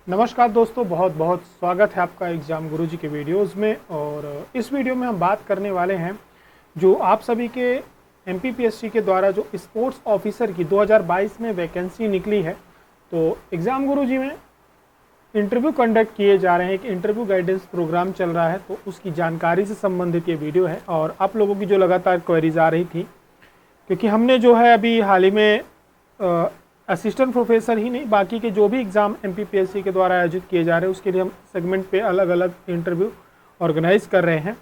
नमस्कार दोस्तों, बहुत बहुत स्वागत है आपका एग्ज़ाम गुरुजी के वीडियोस में। और इस वीडियो में हम बात करने वाले हैं जो आप सभी के एमपीपीएससी के द्वारा जो स्पोर्ट्स ऑफिसर की 2022 में वैकेंसी निकली है। तो एग्ज़ाम गुरुजी में इंटरव्यू कंडक्ट किए जा रहे हैं, एक इंटरव्यू गाइडेंस प्रोग्राम चल रहा है, तो उसकी जानकारी से संबंधित ये वीडियो है। और आप लोगों की जो लगातार क्वेरीज आ रही थी, क्योंकि हमने जो है अभी हाल ही में असिस्टेंट प्रोफेसर ही नहीं, बाकी के जो भी एग्ज़ाम एमपीपीएससी के द्वारा आयोजित किए जा रहे हैं उसके लिए हम सेगमेंट पे अलग अलग इंटरव्यू ऑर्गेनाइज कर रहे हैं।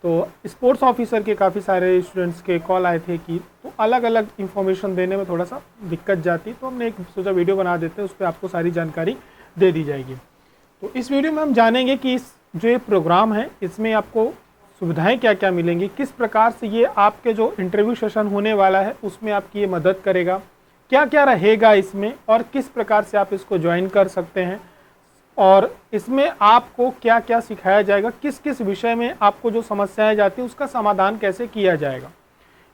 तो स्पोर्ट्स ऑफिसर के काफ़ी सारे स्टूडेंट्स के कॉल आए थे कि तो अलग अलग इन्फॉर्मेशन देने में थोड़ा सा दिक्कत जाती, तो हमने एक सोचा वीडियो बना देते हैं, उस पर आपको सारी जानकारी दे दी जाएगी। तो इस वीडियो में हम जानेंगे कि इस जो ये प्रोग्राम है इसमें आपको सुविधाएँ क्या क्या मिलेंगी, किस प्रकार से ये आपके जो इंटरव्यू सेशन होने वाला है उसमें आपकी ये मदद करेगा, क्या क्या रहेगा इसमें और किस प्रकार से आप इसको ज्वाइन कर सकते हैं, और इसमें आपको क्या क्या सिखाया जाएगा, किस किस विषय में आपको जो समस्याएं जाती है उसका समाधान कैसे किया जाएगा।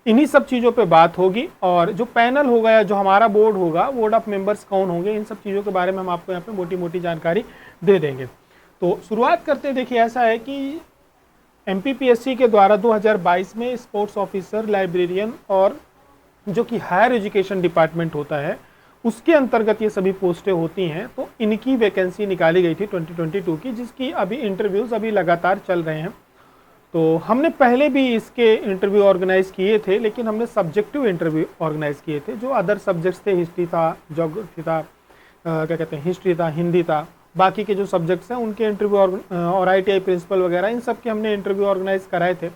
इन्हीं सब चीज़ों पे बात होगी। और जो पैनल होगा या जो हमारा बोर्ड होगा, बोर्ड ऑफ मेंबर्स कौन होंगे, इन सब चीज़ों के बारे में हम आपको यहाँ पे मोटी मोटी जानकारी दे देंगे। तो शुरुआत करते हैं। देखिए, ऐसा है कि एमपीपीएससी के द्वारा 2022 में स्पोर्ट्स ऑफिसर, लाइब्रेरियन और जो कि हायर एजुकेशन डिपार्टमेंट होता है उसके अंतर्गत ये सभी पोस्टें होती हैं। तो इनकी वैकेंसी निकाली गई थी 2022 की, जिसकी अभी इंटरव्यूज़ अभी लगातार चल रहे हैं। तो हमने पहले भी इसके इंटरव्यू ऑर्गेनाइज किए थे, लेकिन हमने सब्जेक्टिव इंटरव्यू ऑर्गेनाइज किए थे। जो अदर सब्जेक्ट्स थे, हिस्ट्री था, जोग्राफी था, क्या कहते हैं, हिस्ट्री था, हिंदी था, बाकी के जो सब्जेक्ट्स हैं उनके इंटरव्यू और ITI प्रिंसिपल वगैरह, इन सब के हमने इंटरव्यू ऑर्गेनाइज कराए थे।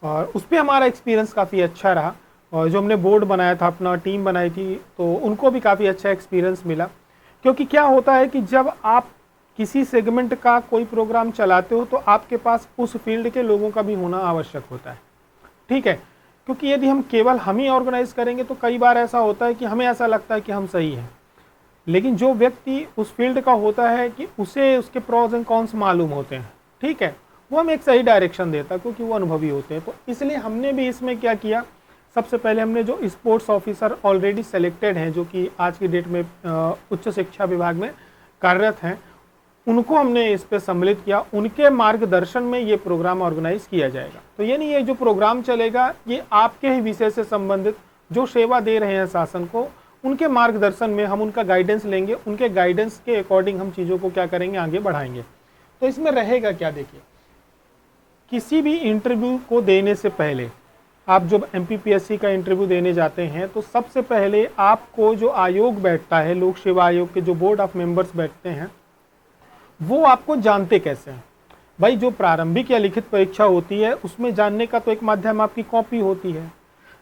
और उस पर हमारा एक्सपीरियंस काफ़ी अच्छा रहा। और जो हमने बोर्ड बनाया था, अपना टीम बनाई थी, तो उनको भी काफ़ी अच्छा एक्सपीरियंस मिला। क्योंकि क्या होता है कि जब आप किसी सेगमेंट का कोई प्रोग्राम चलाते हो तो आपके पास उस फील्ड के लोगों का भी होना आवश्यक होता है, ठीक है। क्योंकि यदि हम केवल हम ही ऑर्गेनाइज करेंगे तो कई बार ऐसा होता है कि हमें ऐसा लगता है कि हम सही हैं, लेकिन जो व्यक्ति उस फील्ड का होता है कि उसे उसके प्रॉज एंड कॉन्स मालूम होते हैं, ठीक है, वो हमें एक सही डायरेक्शन देता है क्योंकि वो अनुभवी होते हैं। तो इसलिए हमने भी इसमें क्या किया, सबसे पहले हमने जो स्पोर्ट्स ऑफिसर ऑलरेडी सेलेक्टेड हैं, जो कि आज की डेट में उच्च शिक्षा विभाग में कार्यरत हैं, उनको हमने इस पे सम्मिलित किया। उनके मार्गदर्शन में ये प्रोग्राम ऑर्गेनाइज किया जाएगा। तो ये नहीं, ये जो प्रोग्राम चलेगा ये आपके ही विषय से संबंधित जो सेवा दे रहे हैं शासन को, उनके मार्गदर्शन में हम उनका गाइडेंस लेंगे, उनके गाइडेंस के अकॉर्डिंग हम चीज़ों को क्या करेंगे, आगे बढ़ाएंगे। तो इसमें रहेगा क्या, देखिए, किसी भी इंटरव्यू को देने से पहले, आप जब एमपीपीएससी का इंटरव्यू देने जाते हैं तो सबसे पहले आपको जो आयोग बैठता है, लोक सेवा आयोग के जो बोर्ड ऑफ मेंबर्स बैठते हैं, वो आपको जानते कैसे हैं। भाई, जो प्रारंभिक या लिखित परीक्षा होती है उसमें जानने का तो एक माध्यम आपकी कॉपी होती है,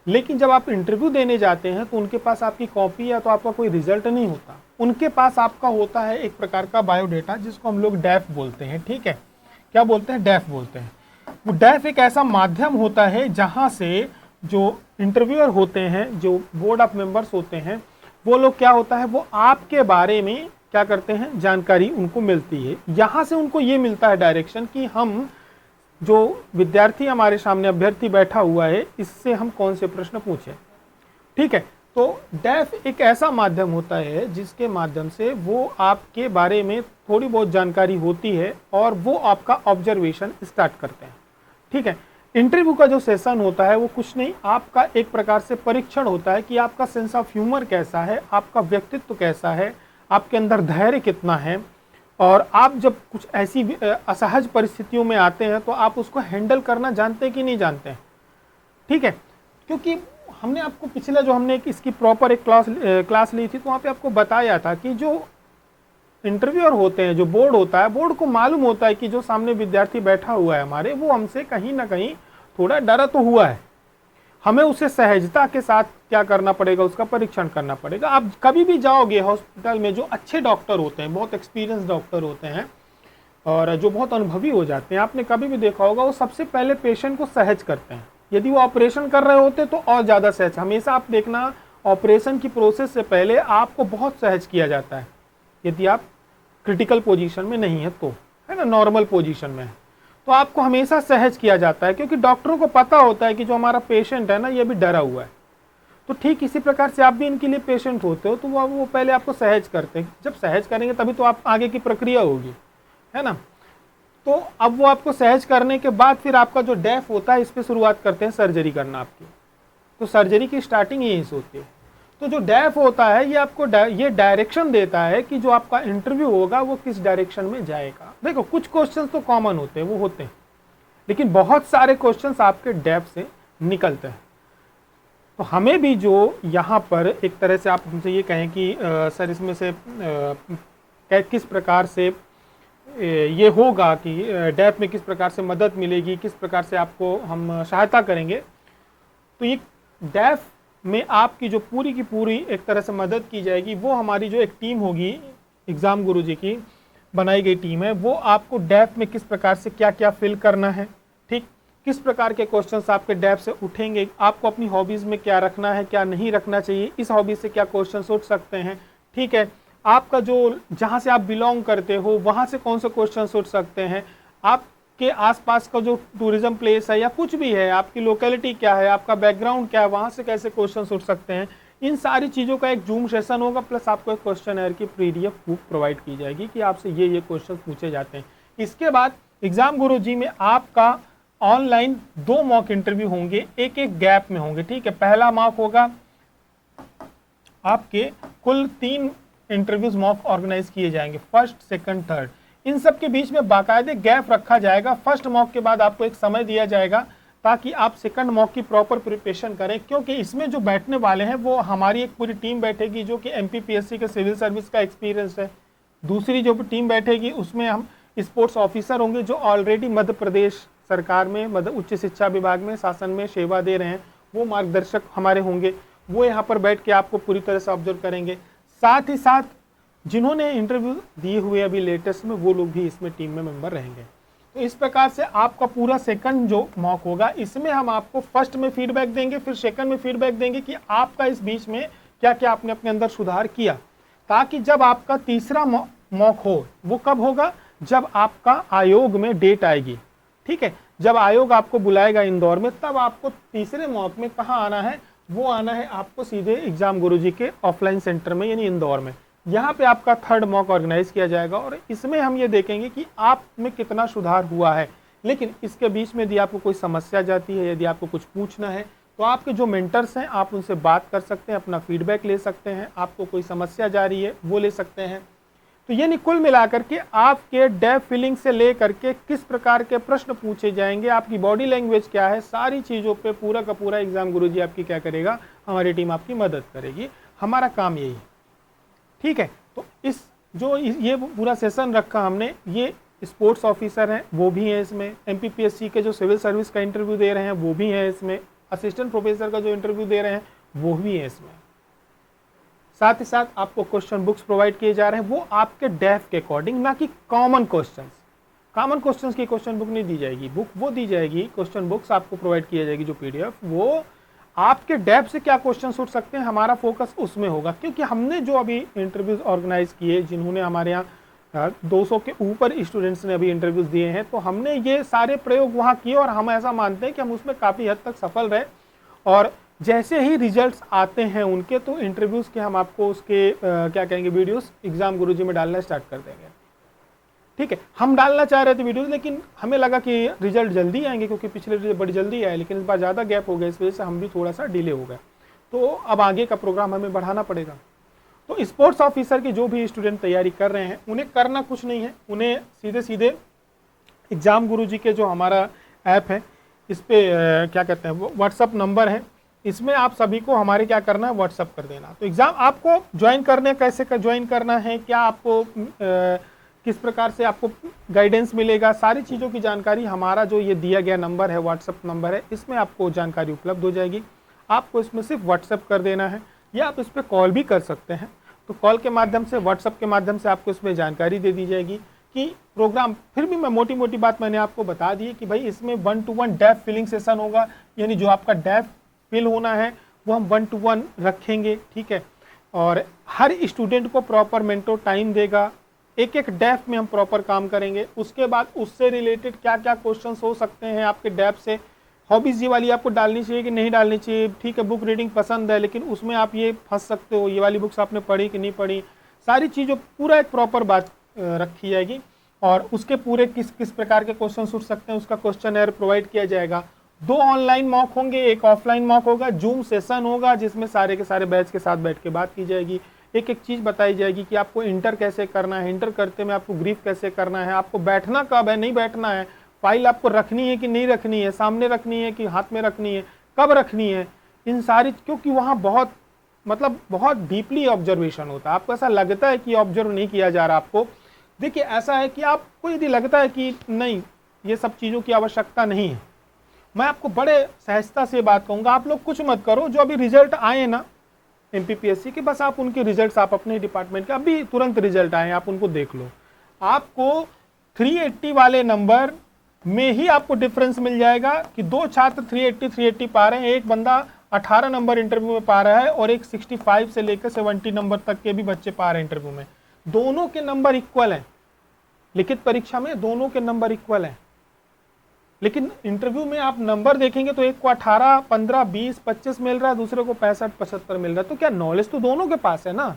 लेकिन जब आप इंटरव्यू देने जाते हैं तो उनके पास आपकी कॉपी या तो आपका कोई रिजल्ट नहीं होता। उनके पास आपका होता है एक प्रकार का बायोडेटा, जिसको हम लोग डैफ बोलते हैं, ठीक है। क्या बोलते हैं? डैफ बोलते हैं। वो डैफ एक ऐसा माध्यम होता है जहां से जो इंटरव्यूअर होते हैं, जो बोर्ड ऑफ मेंबर्स होते हैं, वो लोग क्या होता है, वो आपके बारे में क्या करते हैं, जानकारी उनको मिलती है। यहाँ से उनको ये मिलता है डायरेक्शन कि हम जो विद्यार्थी हमारे सामने अभ्यर्थी बैठा हुआ है, इससे हम कौन से प्रश्न पूछें, ठीक है। तो डैफ एक ऐसा माध्यम होता है जिसके माध्यम से वो आपके बारे में थोड़ी बहुत जानकारी होती है और वो आपका ऑब्जर्वेशन स्टार्ट करते हैं, ठीक है। इंटरव्यू का जो सेशन होता है वो कुछ नहीं, आपका एक प्रकार से परीक्षण होता है कि आपका सेंस ऑफ ह्यूमर कैसा है, आपका व्यक्तित्व कैसा है, आपके अंदर धैर्य कितना है, और आप जब कुछ ऐसी असहज परिस्थितियों में आते हैं तो आप उसको हैंडल करना जानते हैं कि नहीं जानते हैं, ठीक है। क्योंकि हमने आपको पिछला जो हमने इसकी प्रॉपर एक क्लास ली थी, तो वहाँ पे आपको बताया था कि जो इंटरव्यूअर होते हैं, जो बोर्ड होता है, बोर्ड को मालूम होता है कि जो सामने विद्यार्थी बैठा हुआ है हमारे, वो हमसे कहीं ना कहीं थोड़ा डरा तो हुआ है। हमें उसे सहजता के साथ क्या करना पड़ेगा, उसका परीक्षण करना पड़ेगा। आप कभी भी जाओगे हॉस्पिटल में, जो अच्छे डॉक्टर होते हैं, बहुत एक्सपीरियंस डॉक्टर होते हैं और जो बहुत अनुभवी हो जाते हैं, आपने कभी भी देखा होगा, वो सबसे पहले पेशेंट को सहज करते हैं। यदि वो ऑपरेशन कर रहे होते तो और ज़्यादा सहज। हमेशा आप देखना, ऑपरेशन की प्रोसेस से पहले आपको बहुत सहज किया जाता है, यदि आप क्रिटिकल पोजीशन में नहीं है तो, है ना, नॉर्मल पोजीशन में है तो आपको हमेशा सहज किया जाता है, क्योंकि डॉक्टरों को पता होता है कि जो हमारा पेशेंट है ना, ये भी डरा हुआ है। तो ठीक इसी प्रकार से आप भी इनके लिए पेशेंट होते हो, तो वो पहले आपको सहज करते हैं। जब सहज करेंगे तभी तो आप आगे की प्रक्रिया होगी, है ना। तो अब वो आपको सहज करने के बाद फिर आपका जो डेफ होता है, इस पर शुरुआत करते हैं सर्जरी करना आपकी। तो सर्जरी की स्टार्टिंग यहीं से होती है। तो जो डेफ होता है, ये आपको ये डायरेक्शन देता है कि जो आपका इंटरव्यू होगा वो किस डायरेक्शन में जाएगा। देखो कुछ क्वेश्चंस तो कॉमन होते हैं, वो होते हैं, लेकिन बहुत सारे क्वेश्चंस आपके डेफ से निकलते हैं। तो हमें भी जो यहाँ पर एक तरह से आप हमसे ये कहें कि सर इसमें से किस प्रकार से ये होगा कि डेफ में किस प्रकार से मदद मिलेगी, किस प्रकार से आपको हम सहायता करेंगे, तो ये डेफ में आपकी जो पूरी की पूरी एक तरह से मदद की जाएगी। वो हमारी जो एक टीम होगी, एग्ज़ाम गुरुजी की बनाई गई टीम है, वो आपको डेफ में किस प्रकार से क्या क्या फिल करना है, ठीक, किस प्रकार के क्वेश्चंस आपके डेफ से उठेंगे, आपको अपनी हॉबीज़ में क्या रखना है, क्या नहीं रखना चाहिए, इस हॉबीज़ से क्या क्वेश्चंस उठ सकते हैं, ठीक है, आपका जो जहाँ से आप बिलोंग करते हो वहाँ से कौन से क्वेश्चंस उठ सकते हैं, आपके आसपास का जो टूरिज्म प्लेस है या कुछ भी है, आपकी लोकेलिटी क्या है, आपका बैकग्राउंड क्या है, वहाँ से कैसे क्वेश्चंस उठ सकते हैं, इन सारी चीज़ों का एक जूम सेशन होगा। प्लस आपको एक क्वेश्चन की PDF बुक प्रोवाइड की जाएगी कि आपसे ये क्वेश्चन पूछे जाते हैं। इसके बाद एग्जाम गुरुजी में आपका ऑनलाइन 2 मॉक इंटरव्यू होंगे, एक एक गैप में होंगे, ठीक है। पहला मॉक होगा आपके कुल 3 इंटरव्यूज मॉक ऑर्गेनाइज किए जाएंगे, फर्स्ट, सेकंड, थर्ड। इन सब के बीच में बाकायदे गैप रखा जाएगा। फर्स्ट मॉक के बाद आपको एक समय दिया जाएगा ताकि आप सेकंड मॉक की प्रॉपर प्रिपरेशन करें, क्योंकि इसमें जो बैठने वाले हैं वो हमारी एक पूरी टीम बैठेगी जो कि MPPSC के सिविल सर्विस का एक्सपीरियंस है। दूसरी जो टीम बैठेगी उसमें हम स्पोर्ट्स ऑफिसर होंगे जो ऑलरेडी मध्य प्रदेश सरकार में उच्च शिक्षा विभाग में शासन में सेवा दे रहे हैं, वो मार्गदर्शक हमारे होंगे, वो यहाँ पर बैठ के आपको पूरी तरह से ऑब्जर्व करेंगे। साथ ही साथ जिन्होंने इंटरव्यू दिए हुए अभी लेटेस्ट में, वो लोग भी इसमें टीम में मेंबर रहेंगे। तो इस प्रकार से आपका पूरा सेकंड जो मॉक होगा, इसमें हम आपको फर्स्ट में फीडबैक देंगे, फिर सेकंड में फीडबैक देंगे कि आपका इस बीच में क्या क्या आपने अपने अंदर सुधार किया, ताकि जब आपका तीसरा मॉक हो, वो कब होगा, जब आपका आयोग में डेट आएगी, ठीक है, जब आयोग आपको बुलाएगा इंदौर में, तब आपको तीसरे मॉक में कहाँ आना है, वो आना है आपको सीधे एग्जाम गुरुजी के ऑफलाइन सेंटर में, यानी इंदौर में। यहाँ पे आपका थर्ड मॉक ऑर्गेनाइज किया जाएगा और इसमें हम ये देखेंगे कि आप में कितना सुधार हुआ है। लेकिन इसके बीच में यदि आपको कोई समस्या जाती है, यदि आपको कुछ पूछना है, तो आपके जो मेंटर्स हैं आप उनसे बात कर सकते हैं, अपना फीडबैक ले सकते हैं, आपको कोई समस्या जा रही है वो ले सकते हैं। तो यानी कुल मिलाकर के आपके डेफ फिलिंग से ले करके किस प्रकार के प्रश्न पूछे जाएंगे, आपकी बॉडी लैंग्वेज क्या है, सारी चीज़ों पे पूरा का पूरा एग्जाम गुरुजी आपकी क्या करेगा, हमारी टीम आपकी मदद करेगी। हमारा काम यही है, ठीक है। तो इस जो ये पूरा सेशन रखा हमने, ये स्पोर्ट्स ऑफिसर हैं वो भी हैं इसमें, MPPSC के जो सिविल सर्विस का इंटरव्यू दे रहे हैं वो भी हैं इसमें, असिस्टेंट प्रोफेसर का जो इंटरव्यू दे रहे हैं वो भी हैं इसमें। साथ ही साथ आपको क्वेश्चन बुक्स प्रोवाइड किए जा रहे हैं, वो आपके डेफ के अकॉर्डिंग, ना कि कॉमन क्वेश्चंस की क्वेश्चन बुक नहीं दी जाएगी, बुक वो दी जाएगी, क्वेश्चन बुक्स आपको प्रोवाइड की जाएगी जो PDF, वो आपके डेफ से क्या क्वेश्चन उठ सकते हैं, हमारा फोकस उसमें होगा। क्योंकि हमने जो अभी इंटरव्यूज ऑर्गेनाइज किए, जिन्होंने हमारे यहाँ 200 के ऊपर स्टूडेंट्स ने अभी इंटरव्यूज दिए हैं, तो हमने ये सारे प्रयोग वहाँ किए और हम ऐसा मानते हैं कि हम उसमें काफ़ी हद तक सफल रहे। और जैसे ही रिजल्ट्स आते हैं उनके, तो इंटरव्यूज़ के हम आपको उसके क्या कहेंगे वीडियोस एग्जाम गुरुजी में डालना स्टार्ट कर देंगे, ठीक है। हम डालना चाह रहे थे वीडियोस, लेकिन हमें लगा कि रिजल्ट जल्दी आएंगे, क्योंकि पिछले बड़ी जल्दी आए, लेकिन इस बार ज़्यादा गैप हो गया, इस वजह से हम भी थोड़ा सा डिले हो गए। तो अब आगे का प्रोग्राम हमें बढ़ाना पड़ेगा। तो स्पोर्ट्स ऑफिसर की जो भी स्टूडेंट तैयारी कर रहे हैं, उन्हें करना कुछ नहीं है, उन्हें सीधे सीधे एग्जाम गुरुजी के जो हमारा ऐप है, इस पर क्या कहते हैं, व्हाट्सअप नंबर है, इसमें आप सभी को हमारे क्या करना है, व्हाट्सअप कर देना। तो एग्ज़ाम आपको ज्वाइन करने, कैसे ज्वाइन करना है, क्या आपको किस प्रकार से आपको गाइडेंस मिलेगा, सारी चीज़ों की जानकारी हमारा जो ये दिया गया नंबर है, व्हाट्सअप नंबर है, इसमें आपको जानकारी उपलब्ध हो जाएगी। आपको इसमें सिर्फ व्हाट्सअप कर देना है, या आप इस पर कॉल भी कर सकते हैं। तो कॉल के माध्यम से, व्हाट्सअप के माध्यम से आपको इसमें जानकारी दे दी जाएगी कि प्रोग्राम, फिर भी मैं मोटी मोटी बात मैंने आपको बता दी है कि भाई इसमें 1-to-1 डेफ फिलिंग सेशन होगा, यानी जो आपका डेफ फिल होना है वो हम 1-to-1 रखेंगे, ठीक है। और हर स्टूडेंट को प्रॉपर मेंटोर टाइम देगा, एक एक डेफ में हम प्रॉपर काम करेंगे। उसके बाद उससे रिलेटेड क्या क्या क्वेश्चंस हो सकते हैं आपके डेफ से, हॉबीज़ ये वाली आपको डालनी चाहिए कि नहीं डालनी चाहिए, ठीक है बुक रीडिंग पसंद है लेकिन उसमें आप ये फंस सकते हो, ये वाली बुक्स आपने पढ़ी कि नहीं पढ़ी, सारी चीज़ों पूरा एक प्रॉपर बात रखी जाएगी। और उसके पूरे किस किस प्रकार के क्वेश्चन उठ सकते हैं उसका क्वेश्चन एयर प्रोवाइड किया जाएगा। 2 ऑनलाइन मॉक होंगे, एक ऑफलाइन मॉक होगा, जूम सेशन होगा जिसमें सारे के सारे बैच के साथ बैठ के बात की जाएगी, एक एक चीज़ बताई जाएगी कि आपको इंटर कैसे करना है, इंटर करते में आपको ग्रीफ कैसे करना है, आपको बैठना कब है, नहीं बैठना है, फाइल आपको रखनी है कि नहीं रखनी है, सामने रखनी है कि हाथ में रखनी है, कब रखनी है, इन सारी, क्योंकि वहाँ बहुत बहुत डीपली ऑब्जर्वेशन होता है। आपको ऐसा लगता है कि ऑब्जर्व नहीं किया जा रहा आपको, देखिए ऐसा है कि आपको यदि लगता है कि नहीं ये सब चीज़ों की आवश्यकता नहीं है, मैं आपको बड़े सहजता से बात कहूँगा, आप लोग कुछ मत करो, जो अभी रिजल्ट आए ना MPPSC के, बस आप उनके रिजल्ट्स आप अपने डिपार्टमेंट के अभी तुरंत रिजल्ट आए आप उनको देख लो, आपको 380 वाले नंबर में ही आपको डिफरेंस मिल जाएगा कि 2 छात्र 380 पा रहे हैं, एक बंदा 18 नंबर इंटरव्यू में पा रहा है और एक 65 से लेकर 70 नंबर तक के भी बच्चे पा रहे हैं इंटरव्यू में, दोनों के नंबर इक्वल हैं, लिखित परीक्षा में दोनों के नंबर इक्वल हैं, लेकिन इंटरव्यू में आप नंबर देखेंगे तो एक को 18, 15, 20, 25 मिल रहा है, दूसरे को 65, 75 मिल रहा है, तो क्या नॉलेज तो दोनों के पास है ना,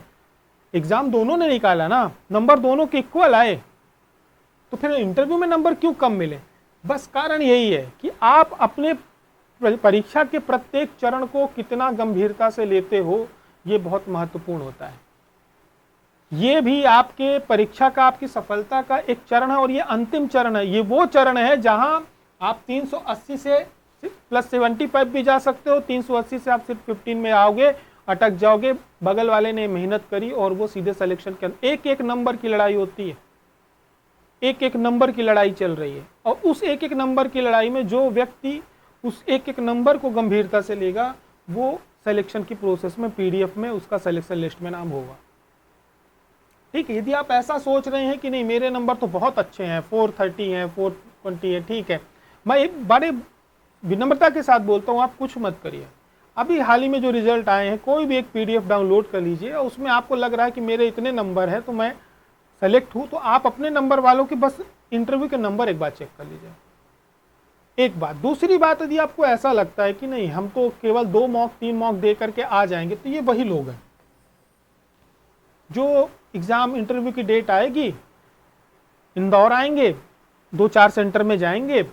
एग्जाम दोनों ने निकाला ना, नंबर दोनों के इक्वल आए, तो फिर इंटरव्यू में नंबर क्यों कम मिले? बस कारण यही है कि आप अपने परीक्षा के प्रत्येक चरण को कितना गंभीरता से लेते हो, ये बहुत महत्वपूर्ण होता है। ये भी आपके परीक्षा का, आपकी सफलता का एक चरण है और ये अंतिम चरण है, ये वो चरण है जहां आप 380 से प्लस 75 भी जा सकते हो, 380 से आप सिर्फ 15 में आओगे, अटक जाओगे, बगल वाले ने मेहनत करी और वो सीधे सिलेक्शन के, एक एक नंबर की लड़ाई होती है, एक एक नंबर की लड़ाई चल रही है, और उस एक एक नंबर की लड़ाई में जो व्यक्ति उस एक एक नंबर को गंभीरता से लेगा वो सिलेक्शन की प्रोसेस में PDF में उसका सिलेक्शन लिस्ट में नाम होगा। ठीक है, यदि आप ऐसा सोच रहे हैं कि नहीं मेरे नंबर तो बहुत अच्छे हैं, 430 हैं, 420 है, ठीक है, मैं एक बड़े विनम्रता के साथ बोलता हूँ आप कुछ मत करिए। अभी हाल ही में जो रिजल्ट आए हैं कोई भी एक PDF डाउनलोड कर लीजिए और उसमें आपको लग रहा है कि मेरे इतने नंबर हैं तो मैं सेलेक्ट हूँ, तो आप अपने नंबर वालों के बस इंटरव्यू के नंबर एक बार चेक कर लीजिए, एक बात। दूसरी बात, यदि आपको ऐसा लगता है कि नहीं हम तो केवल 2 मॉक 3 मॉक दे करके आ जाएंगे, तो ये वही लोग हैं जो एग्जाम इंटरव्यू की डेट आएगी, इंदौर आएंगे, 2-4 सेंटर में जाएंगे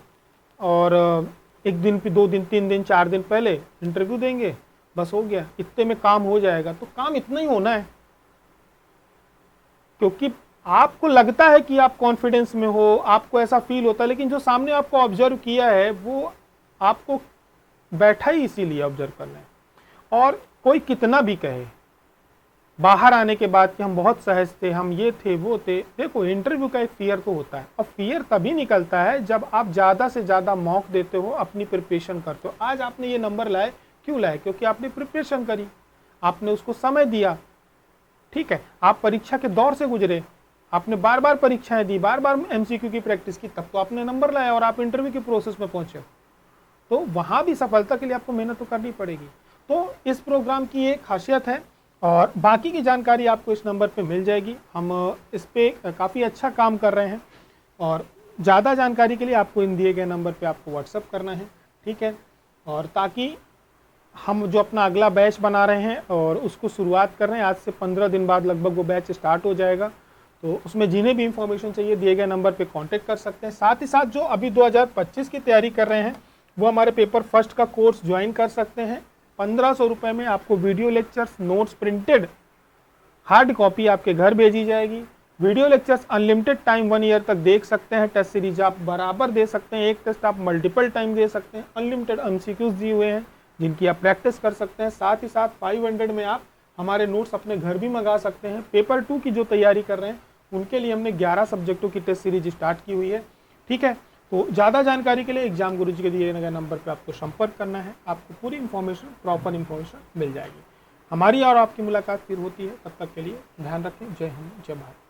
और 1 दिन 2 दिन 3 दिन 4 दिन पहले इंटरव्यू देंगे, बस हो गया, इतने में काम हो जाएगा। तो काम इतना ही होना है, क्योंकि आपको लगता है कि आप कॉन्फिडेंस में हो, आपको ऐसा फील होता है, लेकिन जो सामने आपको ऑब्जर्व किया है वो आपको बैठा ही इसीलिए ऑब्जर्व करना है। और कोई कितना भी कहे बाहर आने के बाद कि हम बहुत सहज थे, हम ये थे वो थे, देखो इंटरव्यू का एक फियर तो होता है, और फियर तभी निकलता है जब आप ज़्यादा से ज़्यादा मॉक देते हो, अपनी प्रिपरेशन करते हो। आज आपने ये नंबर लाए, क्यों लाए? क्योंकि आपने प्रिपरेशन करी, आपने उसको समय दिया, ठीक है, आप परीक्षा के दौर से गुजरे, आपने बार बार परीक्षाएं दी, बार बार MCQ की प्रैक्टिस की, तब तो आपने नंबर लाया और आप इंटरव्यू की प्रोसेस में पहुंचे। तो वहां भी सफलता के लिए आपको मेहनत तो करनी पड़ेगी। तो इस प्रोग्राम की एक खासियत है और बाकी की जानकारी आपको इस नंबर पे मिल जाएगी। हम इस पर काफ़ी अच्छा काम कर रहे हैं और ज़्यादा जानकारी के लिए आपको इन दिए गए नंबर पे आपको व्हाट्सअप करना है, ठीक है, और ताकि हम जो अपना अगला बैच बना रहे हैं और उसको शुरुआत कर रहे हैं, आज से 15 दिन बाद लगभग वो बैच स्टार्ट हो जाएगा। तो उसमें जिन्हें भी इंफॉर्मेशन चाहिए दिए गए नंबर पे कांटेक्ट कर सकते हैं। साथ ही साथ जो अभी 2025 की तैयारी कर रहे हैं वो हमारे पेपर फर्स्ट का कोर्स ज्वाइन कर सकते हैं। 1500 रुपये में आपको video lectures, notes printed hard copy आपके घर भेजी जाएगी। Video lectures unlimited time 1 year तक देख सकते हैं। टेस्ट सीरीज आप बराबर दे सकते हैं, एक टेस्ट आप मल्टीपल टाइम दे सकते हैं। अनलिमिटेड MCQs दिए हुए हैं जिनकी आप प्रैक्टिस कर सकते हैं। साथ ही साथ 500 में आप हमारे नोट्स अपने घर भी मंगा सकते हैं। पेपर 2 की जो तैयारी कर रहे हैं उनके लिए हमने 11 सब्जेक्टों की टेस्ट सीरीज स्टार्ट की हुई है, ठीक है। तो ज़्यादा जानकारी के लिए एग्जाम गुरुजी के दिए गए नंबर पर आपको संपर्क करना है, आपको पूरी इन्फॉर्मेशन, प्रॉपर इन्फॉर्मेशन मिल जाएगी। हमारी और आपकी मुलाकात फिर होती है, तब तक के लिए ध्यान रखें। जय हिंद, जय भारत।